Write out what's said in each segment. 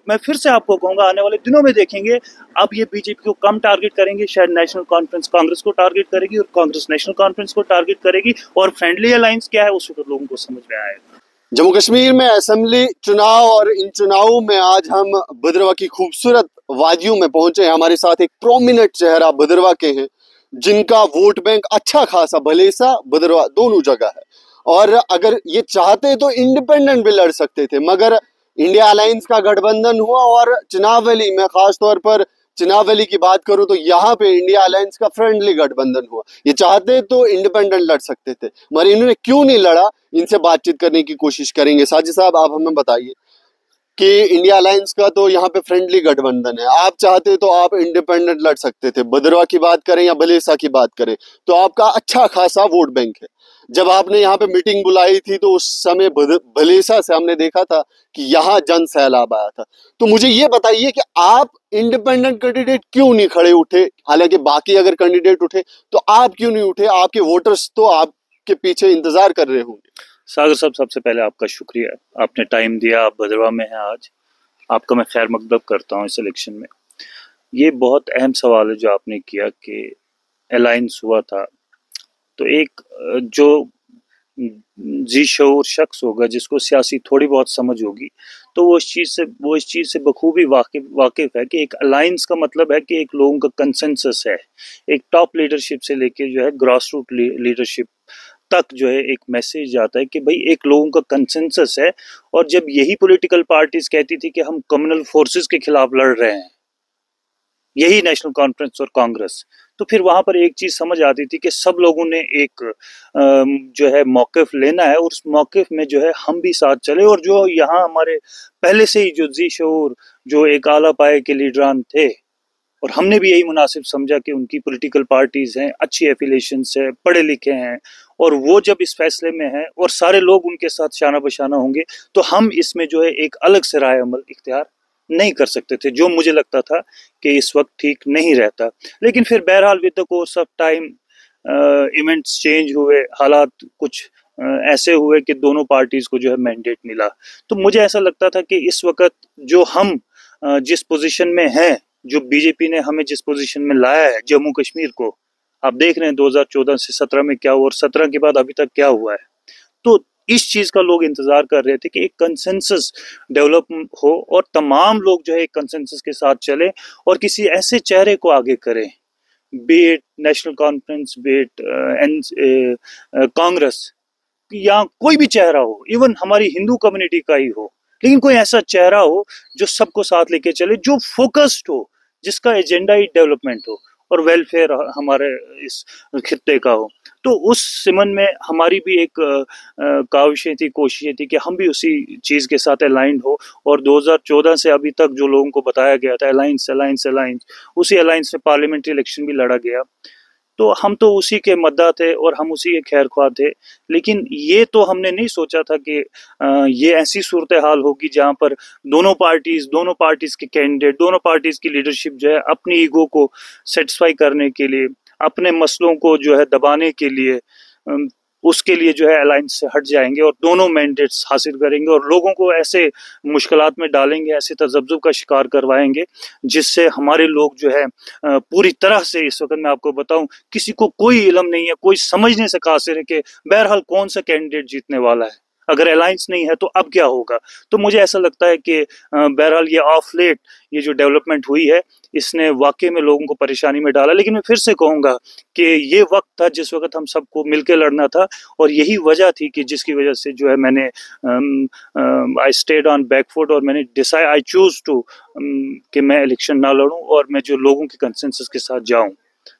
मैं फिर से आपको कहूंगा, आने वाले दिनों में देखेंगे अब ये बीजेपी को कम टारगेट करेंगे, शायद नेशनल कॉन्फ्रेंस कांग्रेस को टारगेट करेगी और कांग्रेस नेशनल कॉन्फ्रेंस को टारगेट करेगी, और फ्रेंडली अलायंस क्या है उस वक्त लोगों को समझ में आएगा। जम्मू कश्मीर में असेंबली चुनाव और इन चुनावों में आज हम भद्रवा की खूबसूरत वादियों में पहुंचे हैं। हमारे साथ एक प्रोमिनेंट चेहरा भद्रवा के हैं जिनका वोट बैंक अच्छा खासा भलेसा भद्रवा दोनों जगह है, और अगर ये चाहते तो इंडिपेंडेंट भी लड़ सकते थे, मगर इंडिया अलायंस का गठबंधन हुआ और चुनाव वैली में, खास तौर पर चुनाव वैली की बात करूं तो यहाँ पे इंडिया अलायंस का फ्रेंडली गठबंधन हुआ। ये चाहते तो इंडिपेंडेंट लड़ सकते थे, मगर इन्होंने क्यों नहीं लड़ा, इनसे बातचीत करने की कोशिश करेंगे। साजिद साहब, आप हमें बताइए कि इंडिया अलायंस का तो यहाँ पे फ्रेंडली गठबंधन है, आप चाहते तो आप इंडिपेंडेंट लड़ सकते थे। भद्रवा की बात करें या भलेसा की बात करें तो आपका अच्छा खासा वोट बैंक है। जब आपने यहाँ पे मीटिंग बुलाई थी तो उस समय भलेसा से हमने देखा था कि यहाँ जन सैलाब आया था। तो मुझे ये बताइए कि आप इंडिपेंडेंट कैंडिडेट क्यों नहीं खड़े उठे, हालांकि बाकी अगर कैंडिडेट उठे तो आप क्यों नहीं उठे? आपके वोटर्स तो आपके पीछे इंतजार कर रहे होंगे। सागर साहब, सबसे पहले आपका शुक्रिया, आपने टाइम दिया, आप भद्रवा में हैं आज, आपका मैं खैर मकदम करता हूँ इस इलेक्शन में। ये बहुत अहम सवाल है जो आपने किया कि अलायंस हुआ था, तो एक जो जी शऊर शख्स होगा जिसको सियासी थोड़ी बहुत समझ होगी तो वो इस चीज़ से बखूबी वाकिफ है कि एक अलायंस का मतलब है कि एक लोगों का कंसेंसस है, एक टॉप लीडरशिप से लेके जो है ग्रास रूट लीडरशिप तक जो है एक मैसेज जाता है कि भाई एक लोगों का कंसेंसस है। और जब यही पॉलिटिकल पार्टीज कहती थी कि हम कम्युनल फोर्सेस के खिलाफ लड़ रहे हैं, यही नेशनल कॉन्फ्रेंस और कांग्रेस, तो फिर वहां पर एक चीज समझ आती थी कि सब लोगों ने एक जो है मौकिफ लेना है और उस मौकिफ में जो है हम भी साथ चले। और जो यहाँ हमारे पहले से ही जो जी शऊर जो एक आला पाए के लीडरान थे, और हमने भी यही मुनासिब समझा कि उनकी पॉलिटिकल पार्टीज हैं, अच्छी एफिलिएशन है, पढ़े लिखे हैं, और वो जब इस फैसले में हैं और सारे लोग उनके साथ शाना बशाना होंगे तो हम इसमें जो है एक अलग से राय अमल इख्तियार नहीं कर सकते थे, जो मुझे लगता था कि इस वक्त ठीक नहीं रहता। लेकिन फिर बहरहाल with the course of time events change हुए, हालात कुछ ऐसे हुए कि दोनों पार्टीज को जो है मैंडेट मिला। तो मुझे ऐसा लगता था कि इस वक्त जो हम जिस पोजीशन में हैं, जो बीजेपी ने हमें जिस पोजीशन में लाया है जम्मू कश्मीर को, आप देख रहे हैं 2014 से 17 में क्या हुआ और 17 के बाद अभी तक क्या हुआ है। तो इस चीज का लोग इंतजार कर रहे थे कि एक कंसेंसस डेवलप हो और तमाम लोग जो है एक कंसेंसस के साथ चले और किसी ऐसे चेहरे को आगे करें, B it national conference, B it Congress, या कोई भी चेहरा हो, इवन हमारी हिंदू कम्युनिटी का ही हो, लेकिन कोई ऐसा चेहरा हो जो सबको साथ लेके चले, जो फोकस्ड हो, जिसका एजेंडा ही डेवलपमेंट हो और वेलफेयर हमारे इस खित्ते का हो। तो उस सिमन में हमारी भी एक काविशें थी, कोशिशें थी कि हम भी उसी चीज़ के साथ अलाइंड हो। और 2014 से अभी तक जो लोगों को बताया गया था अलायंस अलायंस अलायंस, उसी अलायंस में पार्लियामेंट्री इलेक्शन भी लड़ा गया, तो हम तो उसी के मद्दा थे और हम उसी के खैर ख्वाह थे। लेकिन ये तो हमने नहीं सोचा था कि ये ऐसी सूरत हाल होगी जहां पर दोनों पार्टीज के कैंडिडेट, दोनों पार्टीज की लीडरशिप जो है अपनी ईगो को सेटिस्फाई करने के लिए, अपने मसलों को जो है दबाने के लिए, उसके लिए जो है अलायंस से हट जाएंगे और दोनों मैंडेट्स हासिल करेंगे और लोगों को ऐसे मुश्किलात में डालेंगे, ऐसे तजब्जुब का शिकार करवाएंगे जिससे हमारे लोग जो है पूरी तरह से, इस वक्त मैं आपको बताऊं, किसी को कोई इल्म नहीं है, कोई समझने से कासिर है कि बहरहाल कौन सा कैंडिडेट जीतने वाला है। अगर अलायंस नहीं है तो अब क्या होगा। तो मुझे ऐसा लगता है कि बहरहाल ये ऑफ लेट ये जो डेवलपमेंट हुई है इसने वाकई में लोगों को परेशानी में डाला। लेकिन मैं फिर से कहूंगा कि ये वक्त था जिस वक्त हम सबको मिलकर लड़ना था और यही वजह थी कि जिसकी वजह से जो है मैंने आई स्टेड ऑन बैकफुट और मैंने डिसाइड, आई चूज टू कि मैं इलेक्शन ना लड़ूं और मैं जो लोगों के कंसेंसस के साथ जाऊं।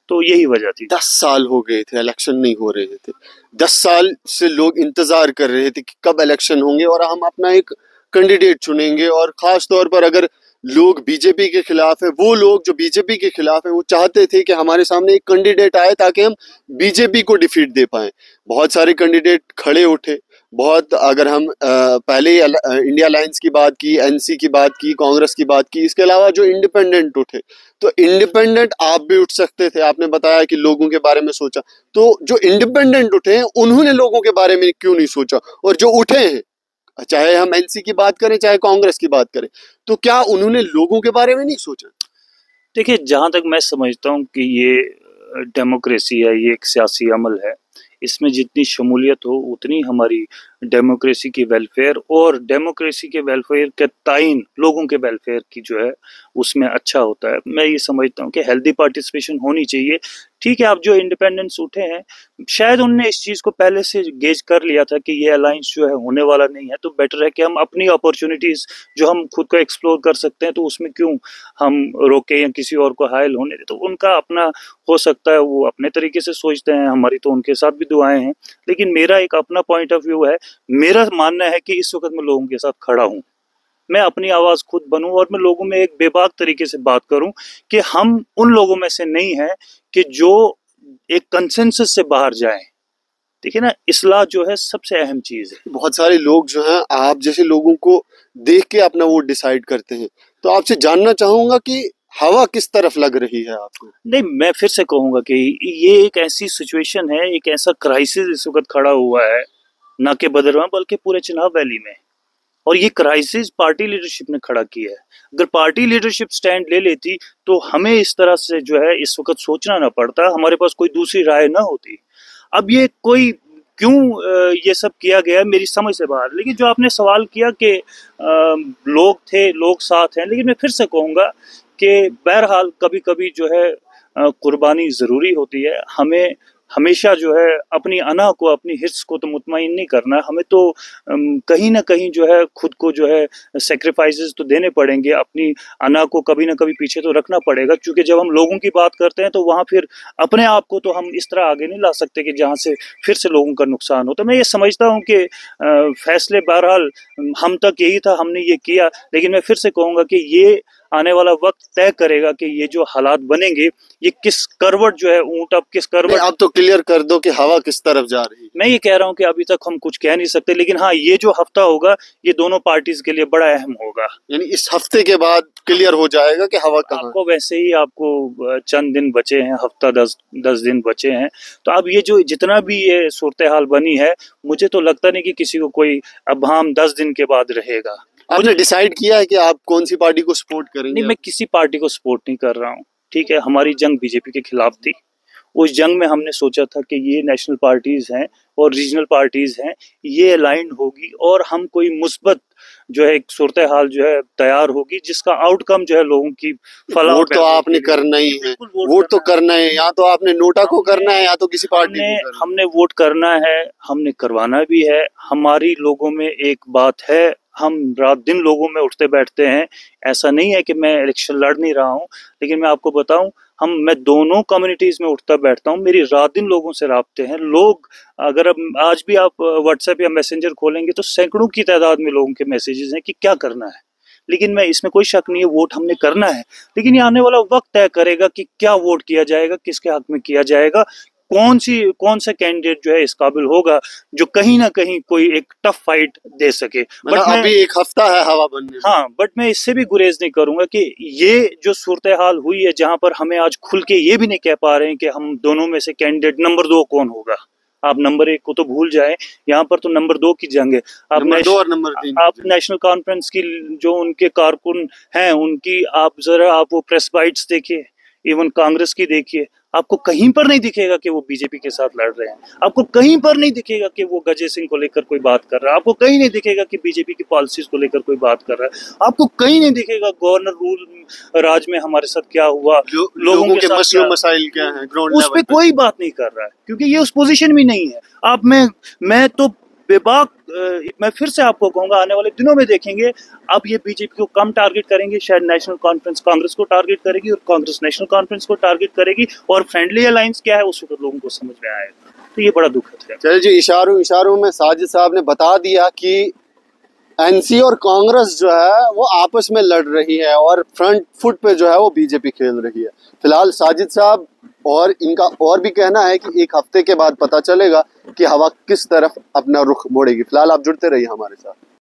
तो यही वजह थी। 10 साल हो गए थे, इलेक्शन नहीं हो रहे थे। 10 साल से लोग इंतजार कर रहे थे कि कब इलेक्शन होंगे और हम अपना एक कैंडिडेट चुनेंगे। और खास तौर पर अगर लोग बीजेपी के खिलाफ है, वो लोग जो बीजेपी के खिलाफ है, वो चाहते थे कि हमारे सामने एक कैंडिडेट आए ताकि हम बीजेपी को डिफीट दे पाए। बहुत सारे कैंडिडेट खड़े उठे, बहुत, अगर हम पहले इंडिया अलायंस की बात की, एनसी की बात की, कांग्रेस की बात की, इसके अलावा जो इंडिपेंडेंट उठे, तो इंडिपेंडेंट आप भी उठ सकते थे। आपने बताया कि लोगों के बारे में सोचा, तो जो इंडिपेंडेंट उठे हैं उन्होंने लोगों के बारे में क्यों नहीं सोचा? और जो उठे हैं चाहे हम एनसी की बात करें चाहे कांग्रेस की बात करें, तो क्या उन्होंने लोगों के बारे में नहीं सोचा? देखिए, जहाँ तक मैं समझता हूँ कि ये डेमोक्रेसी है, ये एक सियासी अमल है। इसमें जितनी शमूलियत हो उतनी हमारी डेमोक्रेसी की वेलफेयर और डेमोक्रेसी के वेलफेयर के ताइन लोगों के वेलफेयर की जो है उसमें अच्छा होता है। मैं ये समझता हूँ कि हेल्दी पार्टिसिपेशन होनी चाहिए। ठीक है, आप जो इंडिपेंडेंस उठे हैं, शायद उनने इस चीज़ को पहले से गेज कर लिया था कि ये अलायंस जो है होने वाला नहीं है, तो बेटर है कि हम अपनी अपॉर्चुनिटीज़ जो हम खुद को एक्सप्लोर कर सकते हैं, तो उसमें क्यों हम रोके या किसी और को हायल होने दें। तो उनका अपना हो सकता है, वो अपने तरीके से सोचते हैं, हमारी तो उनके साथ भी दुआएं हैं। लेकिन मेरा एक अपना पॉइंट ऑफ व्यू है। मेरा मानना है कि इस वक्त मैं लोगों के साथ खड़ा हूँ। मैं अपनी आवाज खुद बनूं और मैं लोगों में एक बेबाक तरीके से बात करूं कि हम उन लोगों में से नहीं है कि जो एक कंसेंसस से बाहर जाएं। देखिए ना, इस्लाह जो है सबसे अहम चीज है। बहुत सारे लोग जो हैं आप जैसे लोगों को देख के अपना वोट डिसाइड करते हैं, तो आपसे जानना चाहूंगा कि हवा किस तरफ लग रही है आपको? नहीं, मैं फिर से कहूंगा कि ये एक ऐसी सिचुएशन है, एक ऐसा क्राइसिस इस वक्त खड़ा हुआ है, ना कि बदरवा बल्कि पूरे चिनाब वैली में। और ये क्राइसिस पार्टी लीडरशिप ने खड़ा किया है। अगर पार्टी लीडरशिप स्टैंड ले लेती तो हमें इस तरह से जो है इस वक्त सोचना ना पड़ता, हमारे पास कोई दूसरी राय ना होती। अब ये कोई क्यों ये सब किया गया मेरी समझ से बाहर। लेकिन जो आपने सवाल किया कि लोग थे, लोग साथ हैं, लेकिन मैं फिर से कहूँगा कि बहरहाल कभी कभी जो है कुर्बानी ज़रूरी होती है। हमें हमेशा जो है अपनी अना को, अपनी हिर्स को तो मुतमईन नहीं करना है। हमें तो कहीं ना कहीं जो है खुद को जो है सेक्रीफाइसेस तो देने पड़ेंगे, अपनी अना को कभी ना कभी पीछे तो रखना पड़ेगा। क्योंकि जब हम लोगों की बात करते हैं तो वहाँ फिर अपने आप को तो हम इस तरह आगे नहीं ला सकते कि जहाँ से फिर से लोगों का नुकसान हो। तो मैं ये समझता हूँ कि फैसले बहरहाल हम तक यही था, हमने ये किया। लेकिन मैं फिर से कहूँगा कि ये आने वाला वक्त तय करेगा कि ये जो हालात बनेंगे, ये किस करवट जो है ऊंट अब किस करवट। आप तो क्लियर कर दो कि हवा किस तरफ जा रही है। मैं ये कह रहा हूँ कि अभी तक हम कुछ कह नहीं सकते, लेकिन हाँ, ये जो हफ्ता होगा ये दोनों पार्टीज के लिए बड़ा अहम होगा। यानी इस हफ्ते के बाद क्लियर हो जाएगा कि हवा कहाँ है। आपको वैसे ही आपको चंद दिन बचे हैं, हफ्ता 10 दिन बचे हैं। तो अब ये जो जितना भी ये सूरत हाल बनी है, मुझे तो लगता नहीं कि किसी को कोई अबहम 10 दिन के बाद रहेगा। आपने डिसाइड किया है कि आप कौन सी पार्टी को सपोर्ट करेंगे? नहीं, मैं किसी पार्टी को सपोर्ट नहीं कर रहा हूँ। ठीक है, हमारी जंग बीजेपी के खिलाफ थी। उस जंग में हमने सोचा था कि ये नेशनल पार्टीज हैं और रीजनल पार्टीज हैं, ये अलाइंड होगी और हम कोई मुस्बत जो है एक सूरत हाल जो है तैयार होगी जिसका आउटकम जो है लोगों की फलाह। वोट तो आपने करना ही है, वोट तो करना है। या तो आपने नोटा को करना है या तो किसी पार्टी को करना है। हमने वोट करना है, हमने करवाना भी है। हमारी लोगों में एक बात है, हम रात दिन लोगों में उठते बैठते हैं। ऐसा नहीं है कि मैं इलेक्शन लड़ नहीं रहा हूँ, लेकिन मैं आपको बताऊं, मैं दोनों कम्युनिटीज में उठता बैठता हूँ। मेरी रात दिन लोगों से राब्ते हैं। लोग, अगर अब आज भी आप व्हाट्सएप या मैसेंजर खोलेंगे तो सैकड़ों की तादाद में लोगों के मैसेजेस हैं कि क्या करना है। लेकिन मैं इसमें कोई शक नहीं है, वोट हमने करना है। लेकिन ये आने वाला वक्त तय करेगा कि क्या वोट किया जाएगा, किसके हक में किया जाएगा, कौन सा कैंडिडेट जो है इस काबिल होगा जो कहीं ना कहीं कोई एक टफ फाइट दे सके। बट अभी एक हफ्ता है हवा बनने में। हाँ, बट मैं इससे भी गुरेज नहीं करूंगा कि ये जो सूरत हाल हुई है जहां पर हमें आज खुल के ये भी नहीं कह पा रहे हैं कि हम दोनों में से कैंडिडेट नंबर 2 कौन होगा। आप नंबर 1 को तो भूल जाएं, यहाँ पर तो नंबर 2 की जंग है। नंबर 2 और नंबर 3 आप नेशनल कॉन्फ्रेंस की जो उनके कारकुन हैं उनकी आप जरा वो प्रेस बाइट्स देखिए, इवन कांग्रेस की देखिए, आपको कहीं पर नहीं दिखेगा कि वो बीजेपी के साथ लड़ रहे हैं। आपको कहीं पर नहीं दिखेगा कि वो गजे सिंह को लेकर कोई बात कर रहा है। आपको कहीं नहीं दिखेगा कि बीजेपी की पॉलिसीज को लेकर कोई बात कर रहा है। आपको कहीं नहीं दिखेगा गवर्नर रूल राज में हमारे साथ क्या हुआ, लोगों के मसले मसाइल क्या हैं, ग्राउंड उस पे कोई बात नहीं कर रहा है, क्योंकि ये उस पोजीशन में नहीं है। आप मैं तो बेबाक, मैं फिर से आपको कहूंगा, आने वाले दिनों में देखेंगे अब ये बीजेपी को कम टारगेट करेंगे, शायद नेशनल कॉन्फ्रेंस कांग्रेस को टारगेट करेगी और कांग्रेस नेशनल कॉन्फ्रेंस को टारगेट करेगी। और फ्रेंडली अलायंस क्या है उस वक्त लोगों को समझ में आएगा। तो ये बड़ा दुखद है। चलिए जी, इशारों में साजिद साहब ने बता दिया कि एनसी और कांग्रेस जो है वो आपस में लड़ रही है और फ्रंट फुट पे जो है वो बीजेपी खेल रही है। फिलहाल साजिद साहब और इनका और भी कहना है कि एक हफ्ते के बाद पता चलेगा कि हवा किस तरफ अपना रुख मोड़ेगी। फिलहाल आप जुड़ते रहिए हमारे साथ।